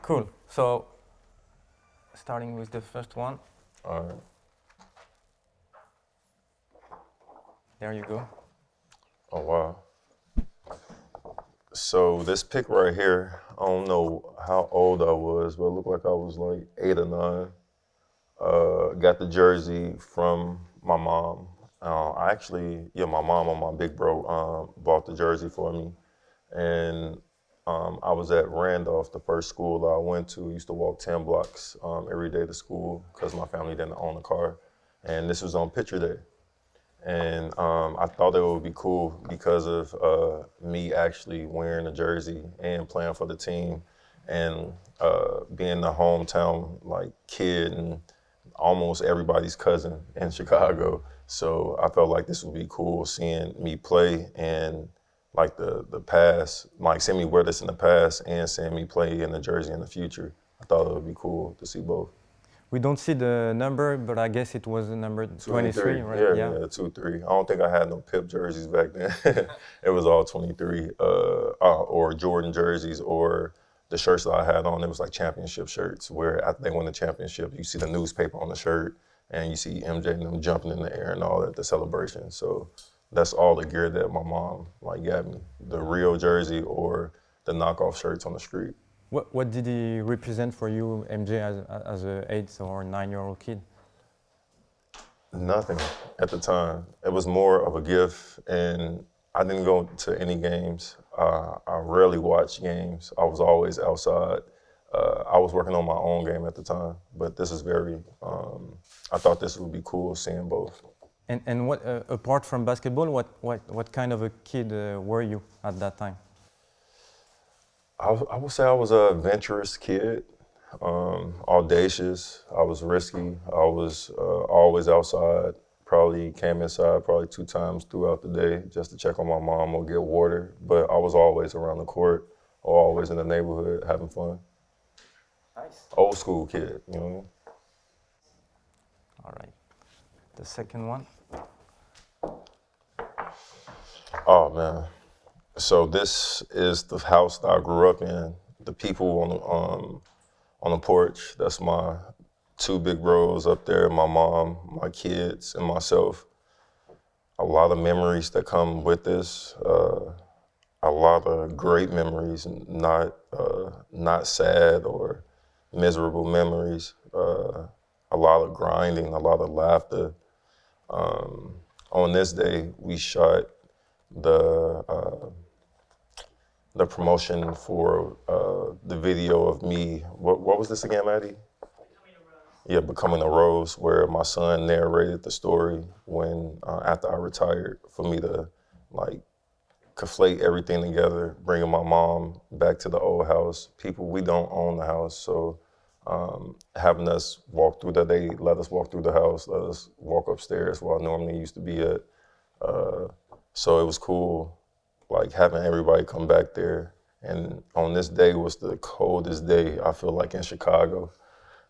Cool. So, starting with the first one. All right. There you go. Oh, wow. So this pic right here, I don't know how old I was, but it looked like I was like 8 or 9. Got the jersey from my mom. My mom and my big bro bought the jersey for me. And I was at Randolph, the first school I went to. Used to walk 10 blocks every day to school because my family didn't own a car. And this was on picture day. And I thought it would be cool because of me actually wearing a jersey and playing for the team and being the hometown like kid and almost everybody's cousin in Chicago. So I felt like this would be cool seeing me play and like the past, like seeing me wear this in the past and seeing me play in the jersey in the future. I thought it would be cool to see both. We don't see the number, but I guess it was the number 23, right? Yeah, 2-3. I don't think I had no Pip jerseys back then. It was all 23, or Jordan jerseys, or the shirts that I had on. It was like championship shirts, where after they win the championship, you see the newspaper on the shirt, and you see MJ and them jumping in the air and all that, the celebration. So that's all the gear that my mom like got me, the real jersey or the knockoff shirts on the street. What did he represent for you, MJ, as a 8 or 9-year-old kid? Nothing at the time. It was more of a gift, and I didn't go to any games. I rarely watched games. I was always outside. I was working on my own game at the time, but this is very, I thought this would be cool seeing both. And what, apart from basketball, what kind of a kid were you at that time? I would say I was a adventurous kid, audacious. I was risky. I was always outside. Probably came inside 2 times throughout the day just to check on my mom or get water. But I was always around the court or always in the neighborhood having fun. Nice. Old school kid, you know. All right. The second one. Oh man. So this is the house that I grew up in. The people on the porch, that's my 2 big bros up there, my mom, my kids, and myself. A lot of memories that come with this. A lot of great memories, not sad or miserable memories. A lot of grinding, a lot of laughter. On this day, we shot the promotion for the video of me. What was this again, Maddie? Becoming a Rose, where my son narrated the story when after I retired, for me to like conflate everything together, bringing my mom back to the old house. We don't own the house, so having us walk through they let us walk through the house, let us walk upstairs where I normally used to be at. So it was cool, like having everybody come back there. And on this day was the coldest day, I feel like, in Chicago.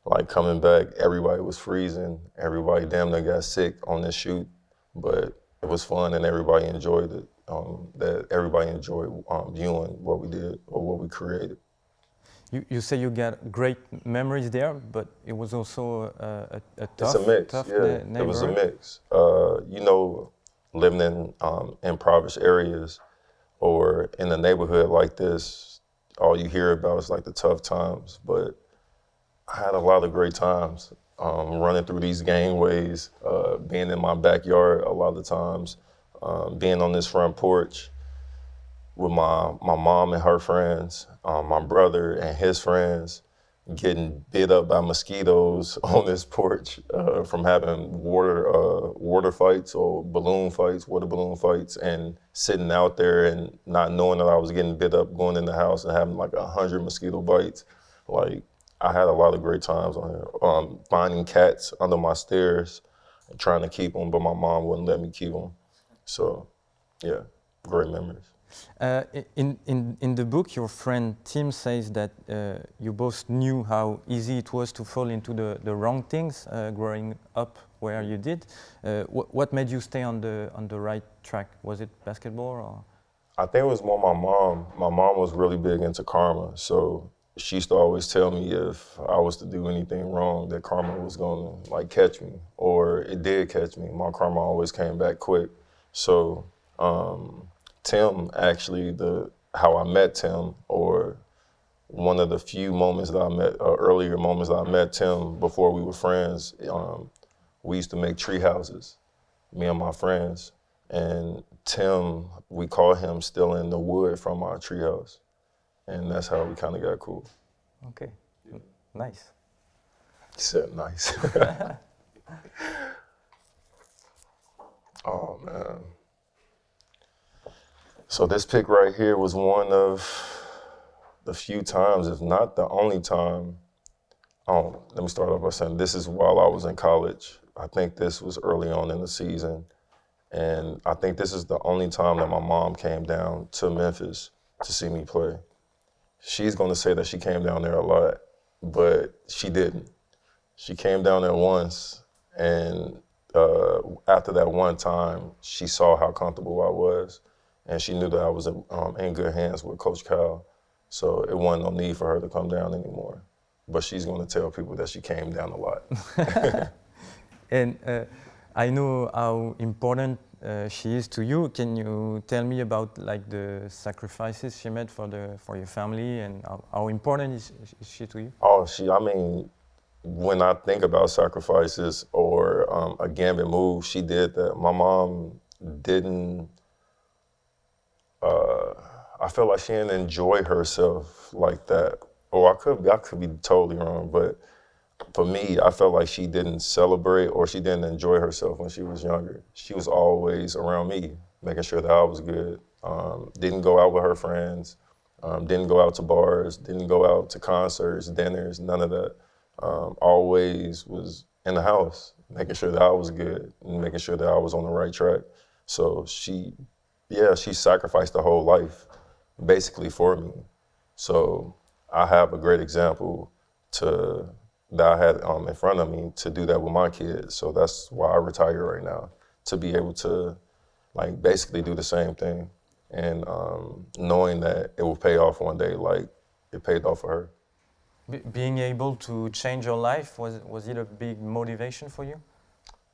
Like coming back, everybody was freezing. Everybody damn near got sick on this shoot, but it was fun and everybody enjoyed it. Everybody enjoyed viewing what we did or what we created. You say you got great memories there, but it was also a tough, it's a mix. Tough Yeah, it was a mix. Living in impoverished areas or in a neighborhood like this, all you hear about is like the tough times. But I had a lot of great times running through these gangways, being in my backyard a lot of times, being on this front porch with my mom and her friends, my brother and his friends, getting bit up by mosquitoes on this porch from having water fights or water balloon fights, and sitting out there and not knowing that I was getting bit up, going in the house and having like 100 mosquito bites. Like, I had a lot of great times on here. Finding cats under my stairs and trying to keep them, but my mom wouldn't let me keep them. So, yeah, great memories. In the book, your friend Tim says that you both knew how easy it was to fall into the wrong things growing up where you did. What made you stay on the right track? Was it basketball or? I think it was more my mom. My mom was really big into karma, so she used to always tell me if I was to do anything wrong, that karma was gonna like catch me, or it did catch me. My karma always came back quick. So Tim, actually, how I met Tim, or one of the few moments that I met, earlier moments that I met Tim before we were friends, we used to make tree houses, me and my friends. And Tim, we call him stealing the wood from our treehouse. And that's how we kind of got cool. Okay, nice. He said nice. Oh, man. So this pic right here was one of the few times, if not the only time. Let me start off by saying this is while I was in college. I think this was early on in the season. And I think this is the only time that my mom came down to Memphis to see me play. She's gonna say that she came down there a lot, but she didn't. She came down there once, and after that one time, she saw how comfortable I was, and she knew that I was in good hands with Coach Kyle. So it wasn't no need for her to come down anymore. But she's gonna tell people that she came down a lot. And I know how important she is to you. Can you tell me about like the sacrifices she made for your family, and how important is she to you? Oh, I mean, when I think about sacrifices or a gambit move, she did that. My mom didn't. I felt like she didn't enjoy herself like that. Or I could be totally wrong, but for me, I felt like she didn't celebrate or she didn't enjoy herself when she was younger. She was always around me, making sure that I was good. Didn't go out with her friends, didn't go out to bars, didn't go out to concerts, dinners, none of that. Always was in the house, making sure that I was good and making sure that I was on the right track. So she sacrificed the whole life basically for me. So I have a great example that I had in front of me to do that with my kids. So that's why I retire right now, to be able to like basically do the same thing, and knowing that it will pay off one day like it paid off for her. Being able to change your life, was it a big motivation for you?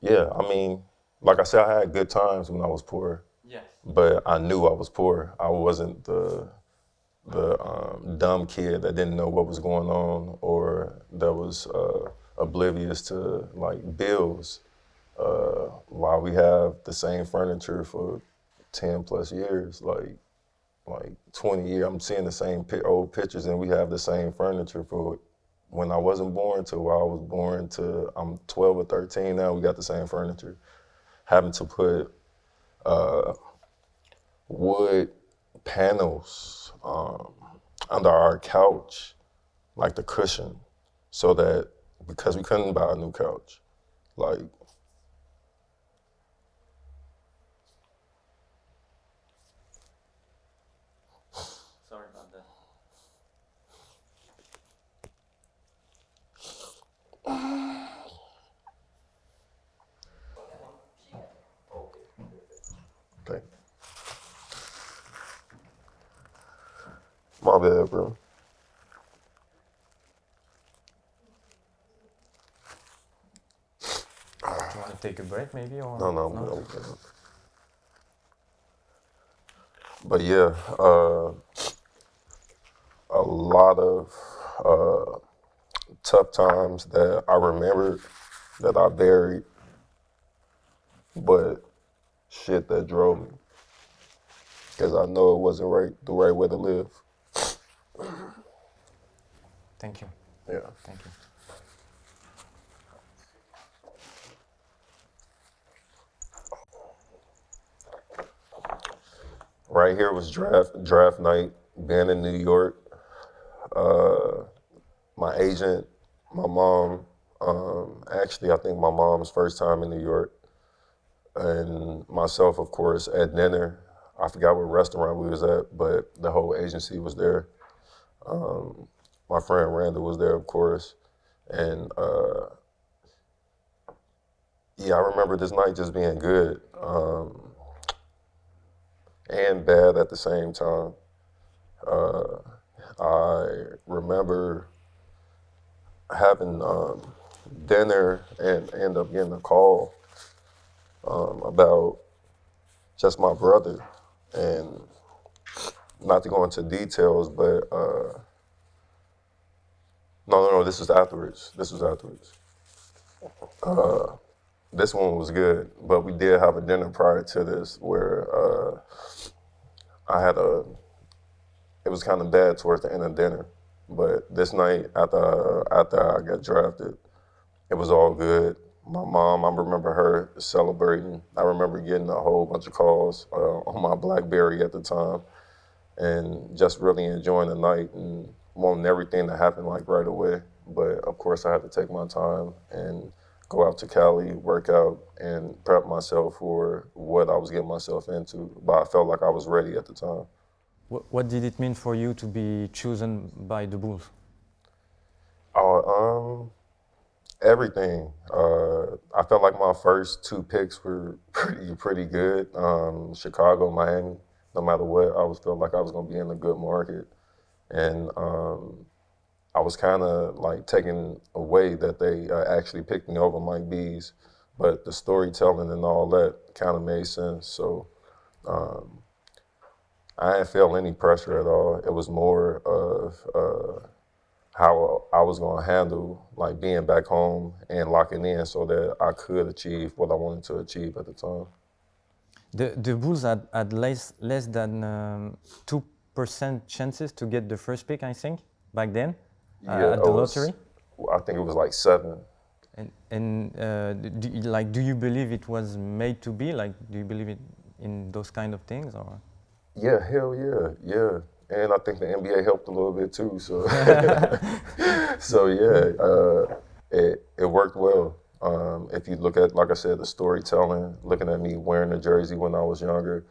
Yeah, I mean, like I said, I had good times when I was poor. Yes. But I knew I was poor. I wasn't the dumb kid that didn't know what was going on or that was oblivious to like bills. While we have the same furniture for 10 plus years, like 20 years, I'm seeing the same old pictures, and we have the same furniture for when I wasn't born to while I was born to, I'm 12 or 13 now, we got the same furniture. Having to put wood panels under our couch, like the cushion, so that, because we couldn't buy a new couch, like, Sorry about that. okay. My bad, bro. Do you want to take a break maybe? Or No. But yeah, a lot of tough times that I remembered that I buried, but shit that drove me, because I know it wasn't the right way to live. Thank you. Yeah. Thank you. Right here was draft night, being in New York. My agent, my mom, actually I think my mom's first time in New York, and myself, of course, at dinner. I forgot what restaurant we was at, but the whole agency was there. My friend Randall was there, of course, and yeah, I remember this night just being good and bad at the same time. I remember having dinner and end up getting a call about just my brother, and not to go into details, but no, this was afterwards. This one was good, but we did have a dinner prior to this where it was kind of bad towards the end of dinner. But this night, after I got drafted, it was all good. My mom, I remember her celebrating. I remember getting a whole bunch of calls on my BlackBerry at the time, and just really enjoying the night and wanting everything to happen like right away. But of course, I had to take my time and go out to Cali, work out, and prep myself for what I was getting myself into. But I felt like I was ready at the time. What did it mean for you to be chosen by the Bulls? Everything. I felt like my first two picks were pretty good. Chicago, Miami. No matter what, I always felt like I was going to be in a good market, and I was kind of like taken away that they actually picked me over Mike B's, but the storytelling and all that kind of made sense. So I didn't feel any pressure at all. It was more of how I was going to handle like being back home and locking in so that I could achieve what I wanted to achieve at the time. The Bulls had less than 2% chances to get the first pick, I think, back then at the lottery. I think it was like 7. And do you believe it was made to be? Like, do you believe in those kind of things, or? Yeah, hell yeah. And I think the NBA helped a little bit too. So, so yeah, it worked well. If you look at, like I said, the storytelling, looking at me wearing the jersey when I was younger,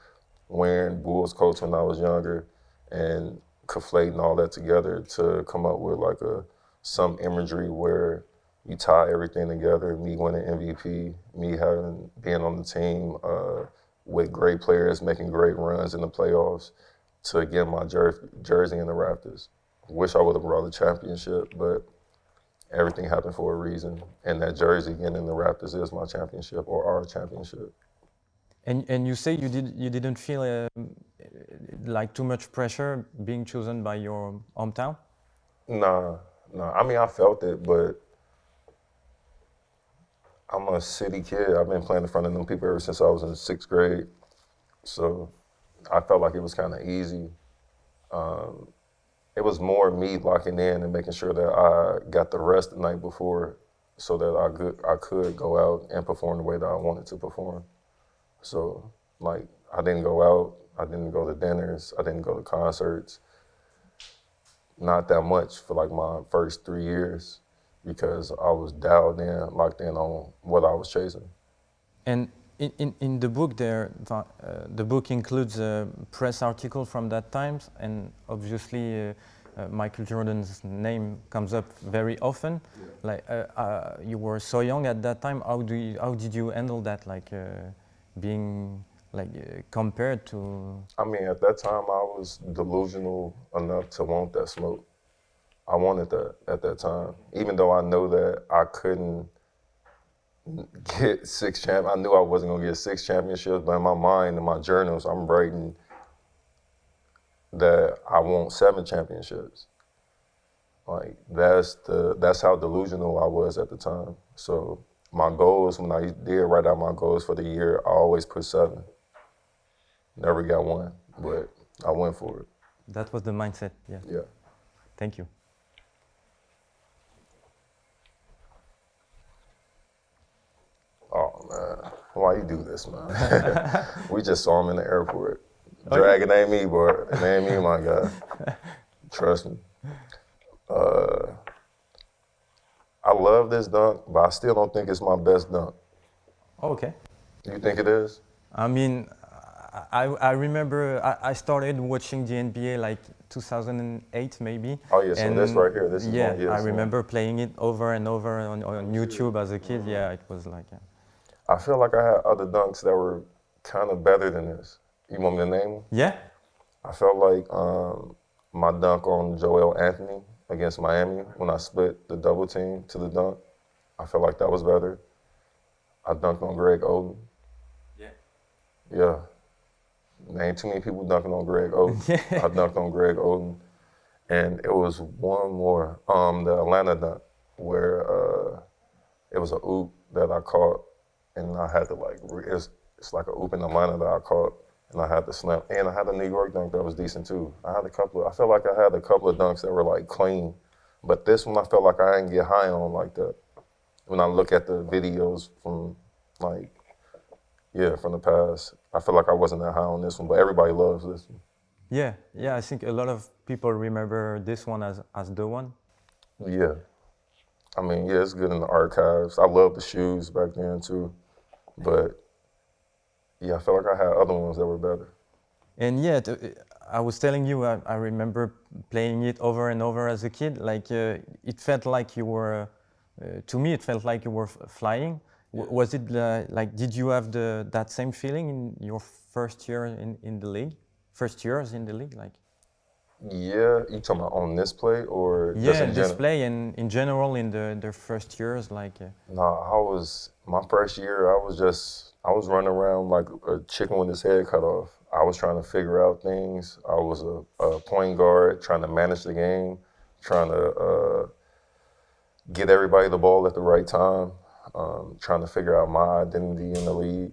wearing Bulls coats when I was younger, and conflating all that together to come up with like some imagery where you tie everything together. Me winning MVP, me being on the team with great players, making great runs in the playoffs, to get my jersey in the Raptors. Wish I would have brought a championship, but everything happened for a reason. And that jersey getting in the Raptors is my championship, or our championship. And you say you didn't feel like too much pressure being chosen by your hometown? Nah. I mean, I felt it, but I'm a city kid. I've been playing in front of them people ever since I was in 6th grade. So I felt like it was kind of easy. It was more me locking in and making sure that I got the rest the night before so that I could go out and perform the way that I wanted to perform. So, like, I didn't go out, I didn't go to dinners, I didn't go to concerts. Not that much for like my first 3 years because I was dialed in, locked in on what I was chasing. And in the book the book includes a press article from that time, and obviously Michael Jordan's name comes up very often. Yeah. Like you were so young at that time. How did you handle that? Like being compared to? I mean, at that time I was delusional enough to want that smoke. I wanted that at that time, even though I know that I couldn't get 6 championships. I knew I wasn't gonna get 6 championships, but in my mind, in my journals, I'm writing that I want 7 championships. Like that's how delusional I was at the time. So my goals, when I did write out my goals for the year, I always put 7. Never got 1, but I went for it. That was the mindset. Yeah. Yeah. Thank you. Oh man, why you do this, man? We just saw him in the airport. Dragging ain't me, boy. It ain't me, my guy. Trust me. I love this dunk, but I still don't think it's my best dunk. Okay. You think it is? I mean, I remember I started watching the NBA like 2008 maybe. Oh yeah, so this right here, this is yeah. one, yes, I remember playing it over and over on YouTube as a kid. Yeah, it was like. Yeah. I feel like I had other dunks that were kind of better than this. You want me to name them? Yeah. I felt like my dunk on Joel Anthony against Miami when I split the double team to the dunk. I felt like that was better. I dunked on Greg Oden. Yeah. Yeah. There ain't too many people dunking on Greg Oden. I dunked on Greg Oden. And it was one more, the Atlanta dunk, where it was a oop that I caught, and I had to like, it's like a oop in Atlanta that I caught, and I had to snap. And I had a New York dunk that was decent too. I felt like I had a couple of dunks that were like clean, but this one I felt like I didn't get high on like that. When I look at the videos from like, from the past, I feel like I wasn't that high on this one, but everybody loves this one. Yeah, I think a lot of people remember this one as the one. Yeah. I mean, it's good in the archives. I love the shoes back then too, but I felt like I had other ones that were better. And I was telling you, I remember playing it over and over as a kid. Like it felt like you were, to me, it felt like you were flying. Was it like, did you have that same feeling in your first year in the league? First years in the league, like? Yeah, you talking about on this play or just in this play and in general in the first years, like? No, my first year, I was running around like a chicken with his head cut off. I was trying to figure out things. I was a point guard trying to manage the game, trying to get everybody the ball at the right time, trying to figure out my identity in the league.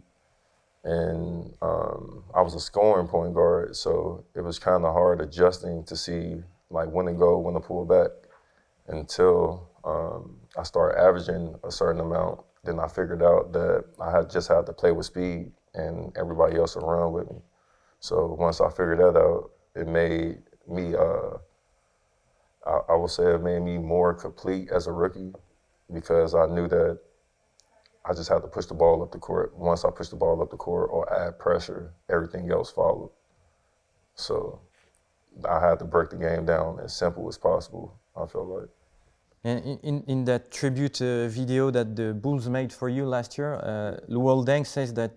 And I was a scoring point guard, so it was kind of hard adjusting to see like when to go, when to pull back, until I started averaging a certain amount. Then I figured out that I just had to play with speed and everybody else around with me. So once I figured that out, it made me, I would say it made me more complete as a rookie, because I knew that I just had to push the ball up the court. Once I pushed the ball up the court or add pressure, everything else followed. So I had to break the game down as simple as possible, I feel like. And in that tribute video that the Bulls made for you last year, Luol Deng says that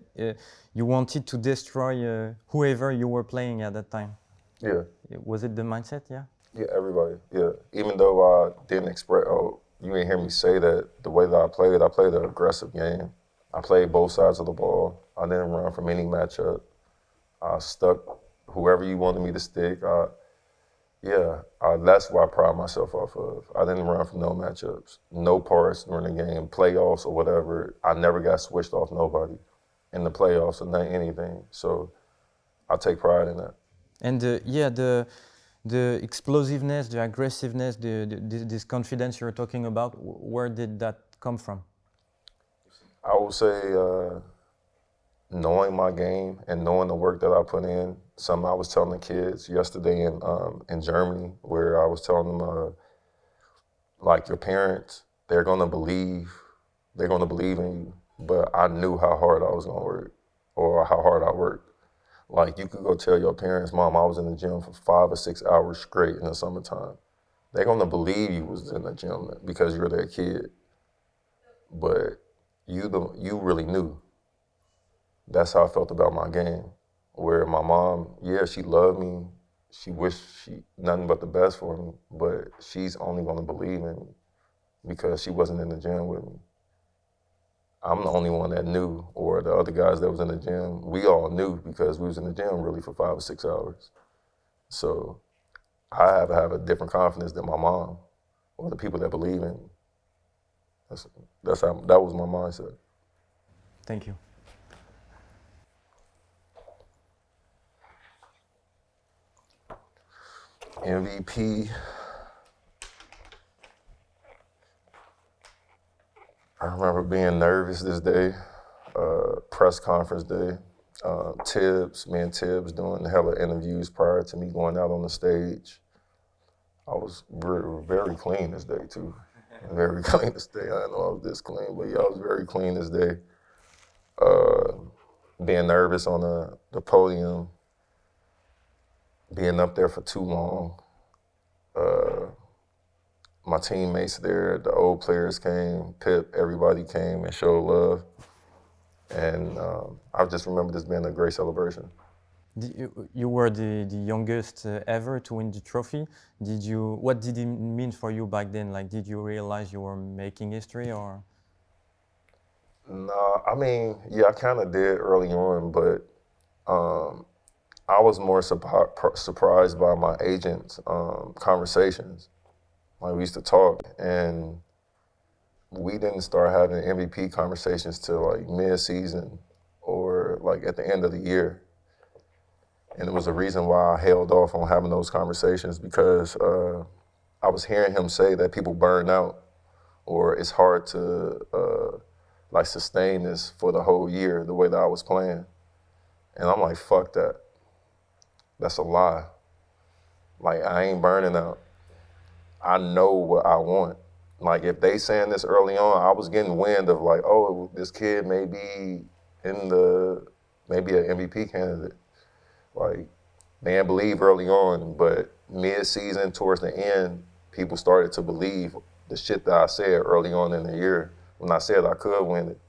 you wanted to destroy whoever you were playing at that time. Yeah. Was it the mindset, yeah? Yeah, everybody, yeah. Even though I didn't express, you didn't hear me say that, the way that I played an aggressive game. I played both sides of the ball. I didn't run from any matchup. I stuck whoever you wanted me to stick. That's what I pride myself off of. I didn't run from no matchups, no parts during the game, playoffs or whatever. I never got switched off nobody in the playoffs or anything. So I take pride in that. And the explosiveness, the aggressiveness, this confidence you're talking about, where did that come from? I would say knowing my game and knowing the work that I put in. Something I was telling the kids yesterday in Germany, where I was telling them, like, your parents, they're gonna believe in you, but I knew how hard I was gonna work, or how hard I worked. Like, you could go tell your parents, Mom, I was in the gym for 5 or 6 hours straight in the summertime. They're gonna believe you was in the gym because you're their kid. But you really knew. That's how I felt about my game. Where my mom, she loved me. She wished nothing but the best for me, but she's only gonna believe in me because she wasn't in the gym with me. I'm the only one that knew, or the other guys that was in the gym, we all knew because we was in the gym really for 5 or 6 hours. So I have to have a different confidence than my mom or the people that believe in me. That was my mindset. Thank you. MVP. I remember being nervous this day, press conference day. Me and Tibbs doing hella interviews prior to me going out on the stage. I was very clean this day too. Very clean this day. I didn't know I was this clean, but I was very clean this day. Being nervous on the podium, being up there for too long. My teammates there, the old players came, Pip, everybody came and showed love. And I just remember this being a great celebration. You were the youngest ever to win the trophy. What did it mean for you back then? Like, did you realize you were making history, or? No, I mean, yeah, I kind of did early on, but I was more surprised by my agent's conversations. Like, we used to talk, and we didn't start having MVP conversations till like mid-season or like at the end of the year. And it was a reason why I held off on having those conversations, because I was hearing him say that people burn out, or it's hard to like sustain this for the whole year the way that I was playing. And I'm like, fuck that. That's a lie. Like, I ain't burning out. I know what I want. Like, if they saying this early on, I was getting wind of like, oh, this kid may be maybe an MVP candidate. Like, they didn't believe early on, but mid-season, towards the end, people started to believe the shit that I said early on in the year when I said I could win it.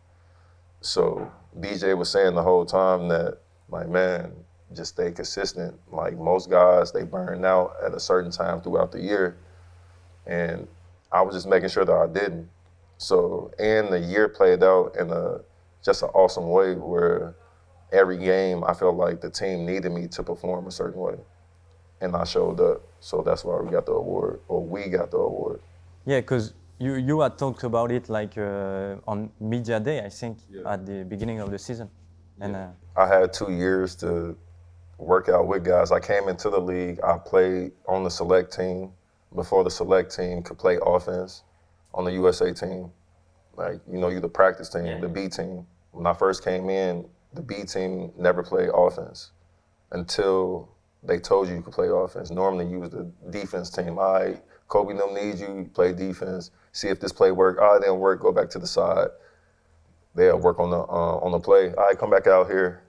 So BJ was saying the whole time that, like, man, just stay consistent. Like, most guys, they burn out at a certain time throughout the year. And I was just making sure that I didn't. So, and the year played out in just an awesome way where every game I felt like the team needed me to perform a certain way. And I showed up. So that's why we got the award. Yeah, because you had talked about it like on Media Day, I think, at the beginning of the season. And I had 2 years to work out with guys. I came into the league, I played on the select team before the select team could play offense on the USA team. Like, you know, you're the practice team, the B team. When I first came in, the B team never played offense until they told you could play offense. Normally you was the defense team. All right, Kobe don't need you, play defense. See if this play work. It didn't work, go back to the side. They'll work on the play. All right, come back out here.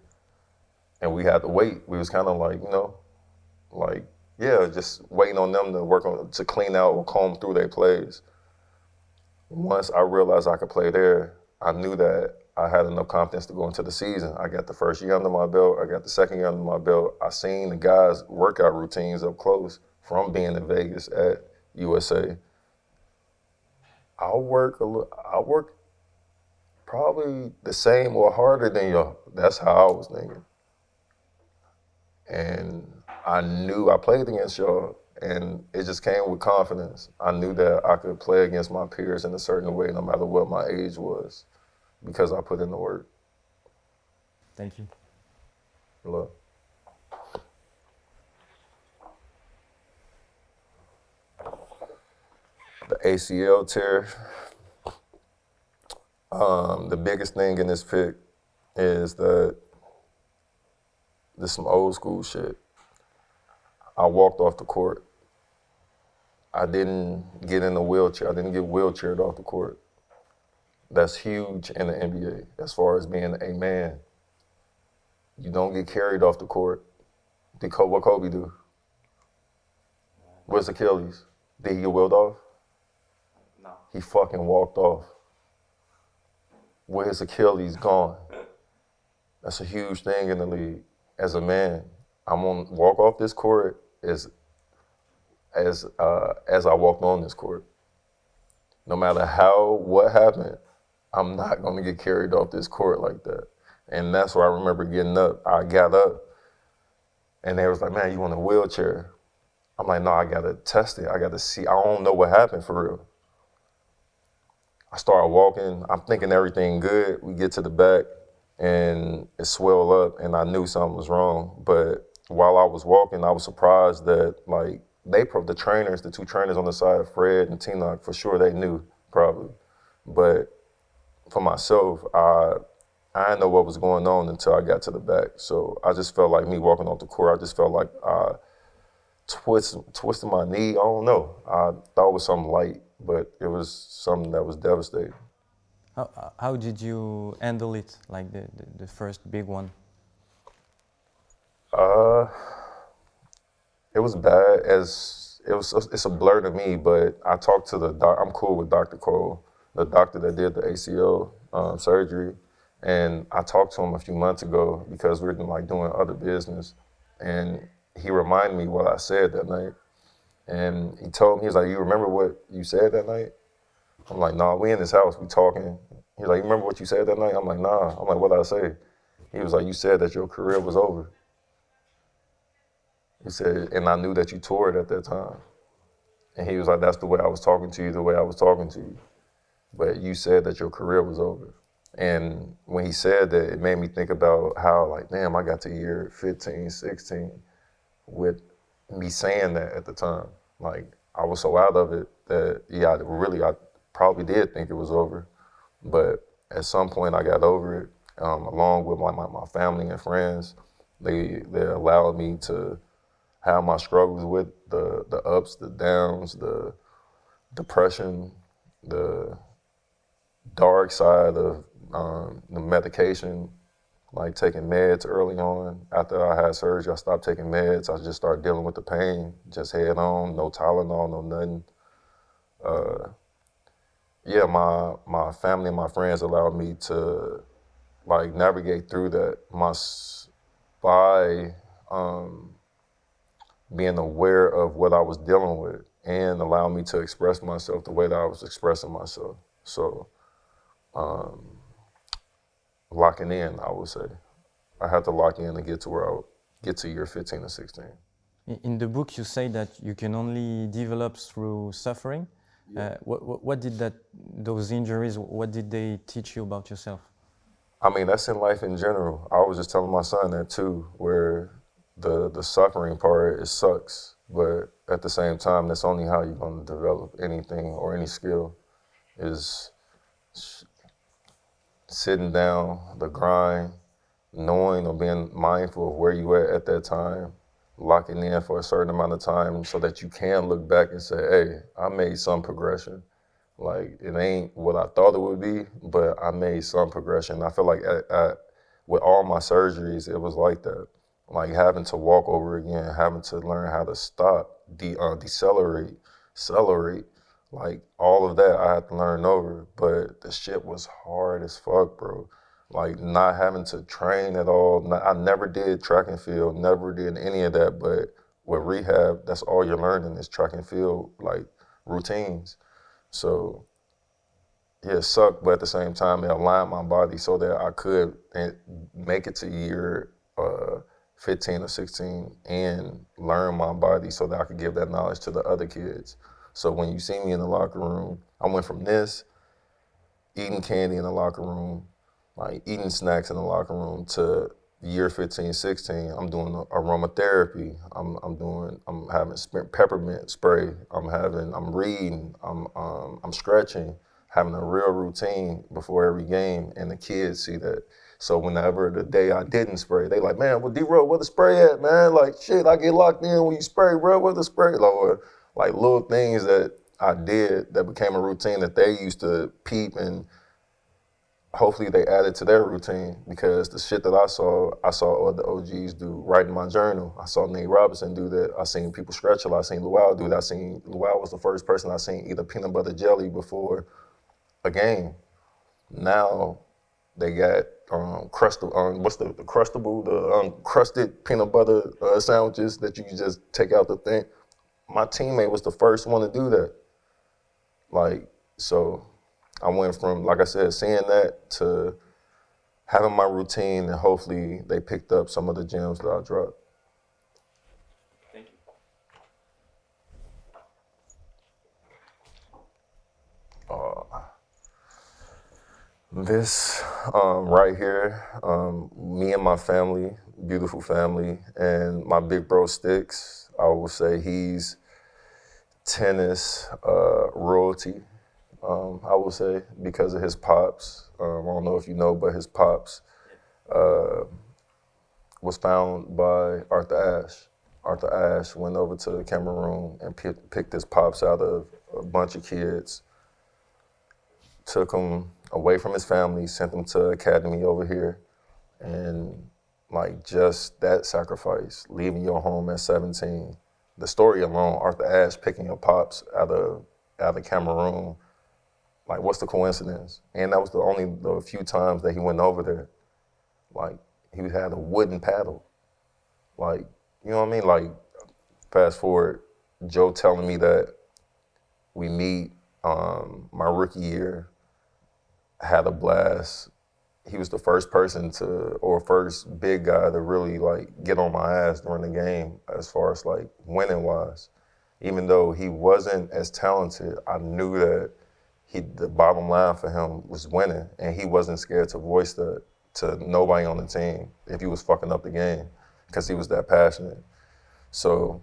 And we had to wait. We was kind of like, you know, like, yeah, just waiting on them to clean out or comb through their plays. Once I realized I could play there, I knew that I had enough confidence to go into the season. I got the first year under my belt. I got the second year under my belt. I seen the guys' workout routines up close from being in Vegas at USA. I work probably the same or harder than y'all. That's how I was thinking. And I knew I played against y'all, and it just came with confidence. I knew that I could play against my peers in a certain way, no matter what my age was, because I put in the work. Thank you. Look. The ACL tear. The biggest thing in this pick is that there's some old school shit. I walked off the court. I didn't get in a wheelchair. I didn't get wheelchaired off the court. That's huge in the NBA as far as being a man. You don't get carried off the court. What Kobe do? Where's Achilles? Did he get wheeled off? No. He fucking walked off. Where's Achilles gone? That's a huge thing in the league. As a man, I'm gonna walk off this court as I walked on this court. No matter what happened, I'm not gonna get carried off this court like that. And that's where I remember getting up. I got up, and they was like, man, you want a wheelchair? I'm like, no, I gotta test it. I gotta see. I don't know what happened for real. I started walking. I'm thinking everything good. We get to the back, and it swelled up, and I knew something was wrong. But while I was walking, I was surprised that, like, the trainers, the two trainers on the side, Fred and Tinock, for sure they knew, probably. But for myself, I didn't know what was going on until I got to the back. So I just felt like me walking off the court, I just felt like I twisted my knee. I don't know. I thought it was something light, but it was something that was devastating. How did you handle it, like the first big one? It was bad. It's a blur to me, but I talked to I'm cool with Dr. Cole, the doctor that did the ACL surgery. And I talked to him a few months ago because we were like doing other business. And he reminded me what I said that night. And he told me, he was like, you remember what you said that night? I'm like, nah, we in this house, we talking. He's like, you remember what you said that night? I'm like, nah. I'm like, what did I say? He was like, you said that your career was over. He said, and I knew that you tore it at that time. And he was like, that's the way I was talking to you, the way I was talking to you. But you said that your career was over. And when he said that, it made me think about how, like, damn, I got to year 15, 16 with me saying that at the time. Like, I was so out of it that, yeah, I probably did think it was over. But at some point I got over it, along with my family and friends. They allowed me to have my struggles with the ups, the downs, the depression, the dark side of the medication, like taking meds early on. After I had surgery, I stopped taking meds. I just started dealing with the pain, just head on, no Tylenol, no nothing. Yeah, my family and my friends allowed me to like navigate through that by being aware of what I was dealing with and allow me to express myself the way that I was expressing myself. So locking in, I would say. I had to lock in to get to get to year 15 or 16. In the book, you say that you can only develop through suffering. Yeah. What did those injuries, what did they teach you about yourself? I mean, that's in life in general. I was just telling my son that too, where the suffering part, it sucks. But at the same time, that's only how you're going to develop anything or any skill is sitting down, the grind, knowing or being mindful of where you at that time, locking in for a certain amount of time so that you can look back and say, hey, I made some progression. Like, it ain't what I thought it would be, but I made some progression. I feel like with all my surgeries, it was like that. Like having to walk over again, having to learn how to stop, decelerate, accelerate, like all of that I had to learn over. But the shit was hard as fuck, bro. Like not having to train at all. I never did track and field, never did any of that. But with rehab, that's all you're learning is track and field, like routines. So yeah, it sucked, but at the same time, it aligned my body so that I could make it to year 15 or 16 and learn my body so that I could give that knowledge to the other kids. So when you see me in the locker room, I went from this, eating candy in the locker room, like eating snacks in the locker room, to year 15, 16, I'm doing aromatherapy. I'm having peppermint spray. I'm reading. I'm stretching, having a real routine before every game, and the kids see that. So whenever the day I didn't spray, they like, man, well, D-Row, where the spray at, man? Like, shit, I get locked in when you spray, bro, where the spray? Like little things that I did that became a routine that they used to peep, and hopefully they added to their routine, because the shit that I saw other OGs do. Right in my journal, I saw Nate Robinson do that. I seen people stretch a lot. I seen Luau do that. Luau was the first person I seen eat a peanut butter jelly before a game. Now they got crusted peanut butter sandwiches that you can just take out the thing. My teammate was the first one to do that. Like, so I went from, like I said, seeing that to having my routine, and hopefully they picked up some of the gems that I dropped. Thank you. This right here, me and my family, beautiful family, and my big bro Sticks, I would say he's tennis royalty, I would say, because of his pops. I don't know if you know, but his pops was found by Arthur Ashe. Arthur Ashe went over to Cameroon and picked his pops out of a bunch of kids, took him away from his family, sent him to academy over here. And like just that sacrifice, leaving your home at 17, the story alone, Arthur Ashe picking your pops out of Cameroon, like what's the coincidence? And that was the few times that he went over there. Like he had a wooden paddle. Like You know what I mean? Like, fast forward, Joe telling me that we meet my rookie year, had a blast. He was the first person to, or first big guy to really like get on my ass during the game as far as like winning wise. Even though he wasn't as talented, I knew that the bottom line for him was winning, and he wasn't scared to voice that to nobody on the team if he was fucking up the game, because he was that passionate. So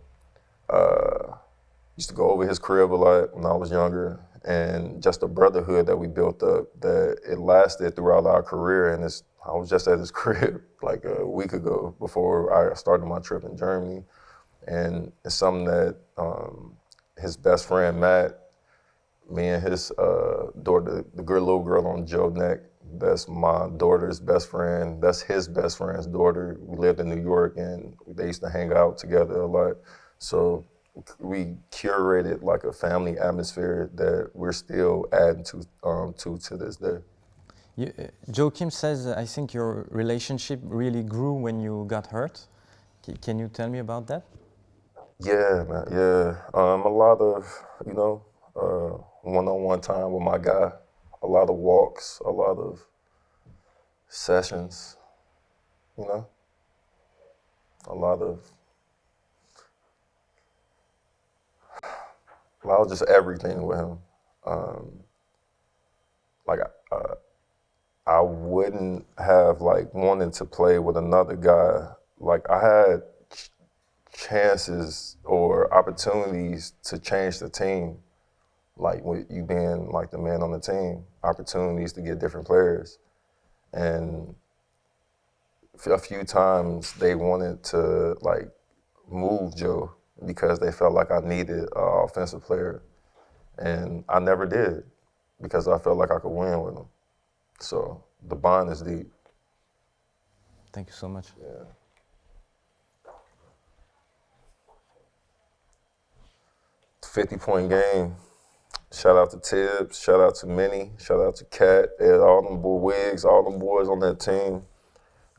used to go over his crib a lot when I was younger, and just the brotherhood that we built up, that it lasted throughout our career. And I was just at his crib like a week ago before I started my trip in Germany, and it's something that his best friend Matt, me and his daughter, the little girl on Joe's neck, that's my daughter's best friend. That's his best friend's daughter. We lived in New York, and they used to hang out together a lot. So we curated like a family atmosphere that we're still adding to this day. Joakim says, I think your relationship really grew when you got hurt. Can you tell me about that? Yeah, man, yeah. A lot of, one-on-one time with my guy, a lot of walks, a lot of sessions, a lot of just everything with him. I wouldn't have like wanted to play with another guy. Like, I had chances or opportunities to change the team, like with you being like the man on the team, opportunities to get different players. And a few times they wanted to like move Joe because they felt like I needed an offensive player. And I never did, because I felt like I could win with him. So the bond is deep. Thank you so much. Yeah. $50-point game. Shout out to Tibbs, shout out to Minnie, shout out to Kat, all them Wigs, all them boys on that team.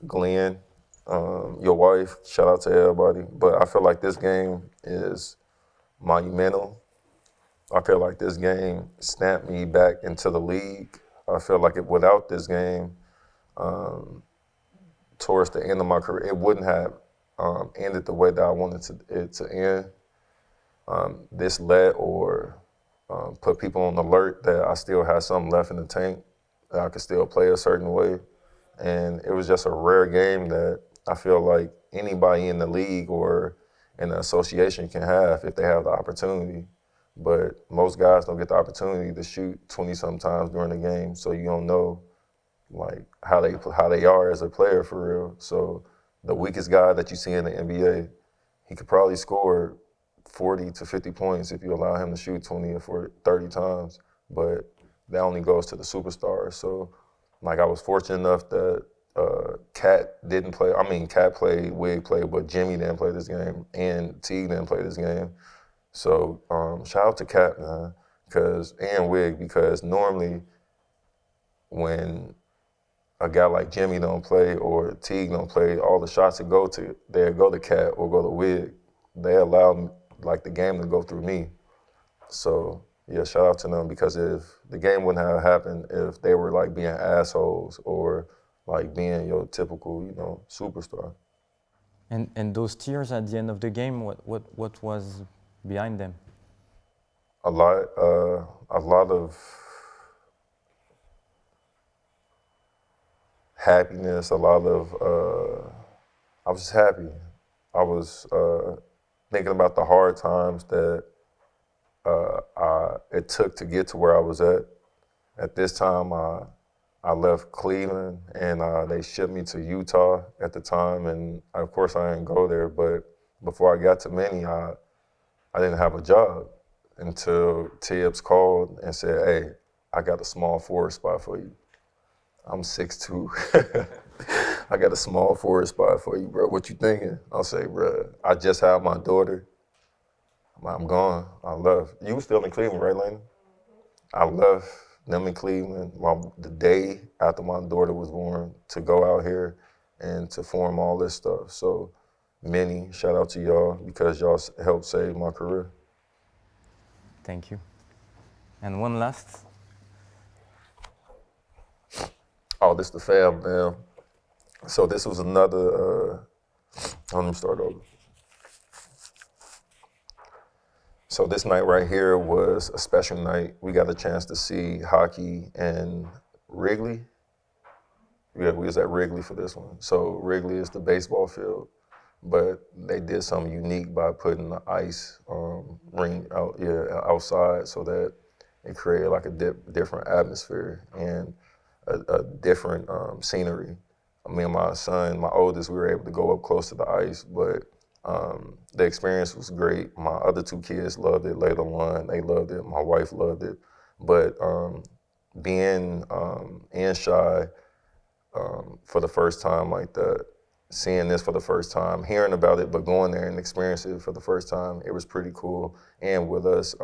Glenn, your wife, shout out to everybody. But I feel like this game is monumental. I feel like this game snapped me back into the league. I feel like without this game, towards the end of my career, it wouldn't have ended the way that I wanted it to end. This let or put people on alert that I still had something left in the tank, that I could still play a certain way. And it was just a rare game that I feel like anybody in the league or in the association can have if they have the opportunity. But most guys don't get the opportunity to shoot 20-something times during the game, so you don't know like how they are as a player for real. So the weakest guy that you see in the NBA, he could probably score 40 to 50 points if you allow him to shoot 20 or 30 times, but that only goes to the superstars. So like, I was fortunate enough that Kat didn't play. I mean, Kat played, Wig played, but Jimmy didn't play this game, and Teague didn't play this game. So shout out to Kat, man, and Wig, because normally when a guy like Jimmy don't play or Teague don't play, all the shots that go to, they go to Kat or go to Wig. They allow like the game to go through me. So yeah, shout out to them, because if the game wouldn't have happened if they were like being assholes or like being your typical, superstar. And those tears at the end of the game, what was behind them? A lot of happiness, a lot of I was just happy. I was thinking about the hard times that it took to get to where I was at. At this time, I left Cleveland, and they shipped me to Utah at the time, and of course I didn't go there, but before I got to Minnie, I didn't have a job until Tibbs called and said, "Hey, I got a small forward spot for you." I'm 6'2". I got a small forward spot for you, bro. What you thinking? I'll say, bro, I just had my daughter. I'm gone. I left. You was still in Cleveland, right, Lena? I left them in Cleveland the day after my daughter was born to go out here and to form all this stuff. So many. Shout out to y'all because y'all helped save my career. Thank you. And one last. Oh, this the fam, man. So this was another, let me start over. So this night right here was a special night. We got a chance to see hockey in Wrigley. Yeah, we was at Wrigley for this one. So Wrigley is the baseball field, but they did something unique by putting the ice ring outside so that it created like a different atmosphere and a different scenery. Me and my son, my oldest, we were able to go up close to the ice, but the experience was great. My other two kids loved it. Later on, they loved it. My wife loved it. But being in Shy for the first time like that, seeing this for the first time, hearing about it, but going there and experiencing it for the first time, it was pretty cool. And with us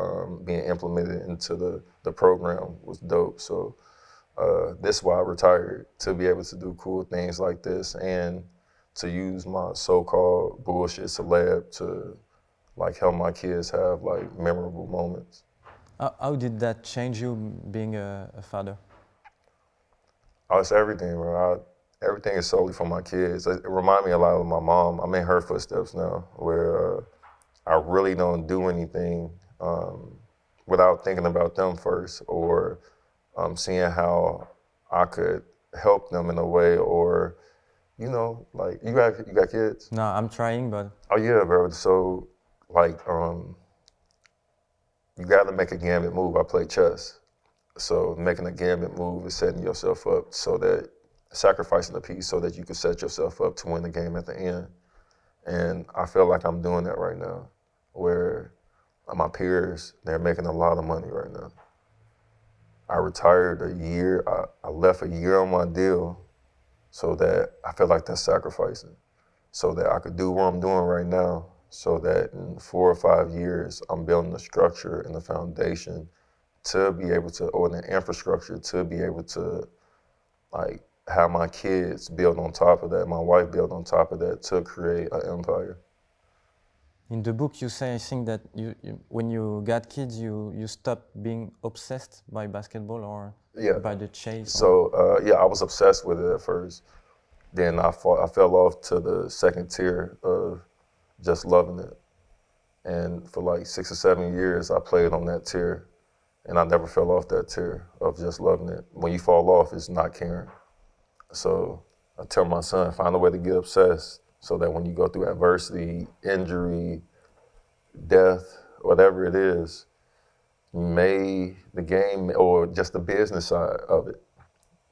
being implemented into the program was dope. So this is why I retired, to be able to do cool things like this and to use my so-called bullshit celeb to like help my kids have like memorable moments. How did that change you being a father? Oh, it's everything, bro. Everything is solely for my kids. It reminds me a lot of my mom. I'm in her footsteps now, where I really don't do anything without thinking about them first, or seeing how I could help them in a way, or you know, like you got kids? No, I'm trying, but oh yeah, bro. So like you got to make a gambit move. I play chess. So making a gambit move is setting yourself up so that, sacrificing a piece so that you can set yourself up to win the game at the end. And I feel like I'm doing that right now, where my peers, they're making a lot of money right now. I retired a year, I left a year on my deal so that I feel like that's sacrificing, so that I could do what I'm doing right now, so that in 4 or 5 years, I'm building the structure and the foundation to be able to, or the infrastructure to be able to like have my kids build on top of that, my wife build on top of that to create an empire. In the book you say, I think that you when you got kids, you stopped being obsessed by basketball or by the chase? So yeah, I was obsessed with it at first. Then I fell off to the second tier of just loving it. And for like 6 or 7 years, I played on that tier. And I never fell off that tier of just loving it. When you fall off, it's not caring. So I tell my son, find a way to get obsessed so that when you go through adversity, injury, death, whatever it is, may the game or just the business side of it.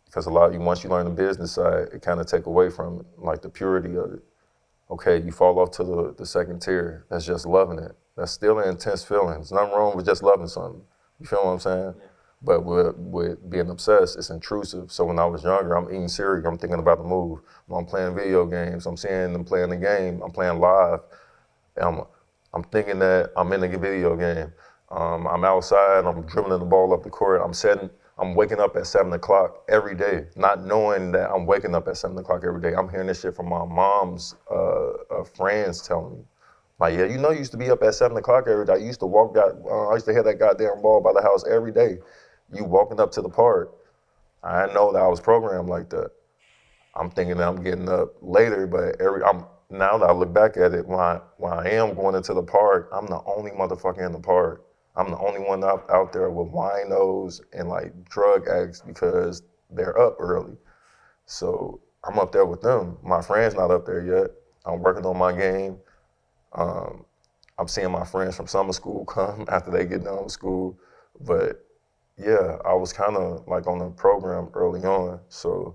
Because a lot of you, once you learn the business side, it kind of take away from it, like the purity of it. Okay, you fall off to the second tier, that's just loving it. That's still an intense feeling. There's nothing wrong with just loving something. You feel what I'm saying? Yeah. But with being obsessed, it's intrusive. So when I was younger, I'm eating cereal, I'm thinking about the move. When I'm playing video games, I'm seeing them playing the game, I'm playing live. And I'm thinking that I'm in a video game. I'm outside, I'm dribbling the ball up the court, I'm waking up at 7 o'clock every day, not knowing that I'm waking up at 7 o'clock every day. I'm hearing this shit from my mom's friends telling me. Like, yeah, you know you used to be up at 7 o'clock every day. I used to I used to hit that goddamn ball by the house every day. You walking up to the park. I didn't know that I was programmed like that. I'm thinking that I'm getting up later, but now that I look back at it, when I am going into the park, I'm the only motherfucker in the park. I'm the only one out there with winos and like drug addicts because they're up early. So I'm up there with them. My friend's not up there yet. I'm working on my game. I'm seeing my friends from summer school come after they get done with school. But yeah, I was kind of like on the program early on. So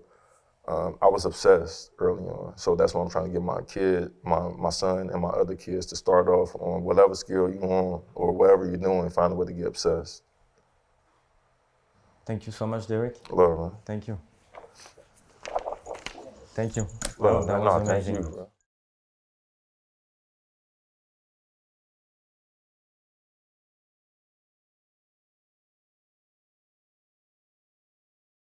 I was obsessed early on. So that's what I'm trying to get my kid, my son and my other kids to start off on whatever skill you want or whatever you're doing, find a way to get obsessed. Thank you so much, Derrick. Love, man. Thank you. Thank you. Love, that man. was No, amazing. thank you, bro.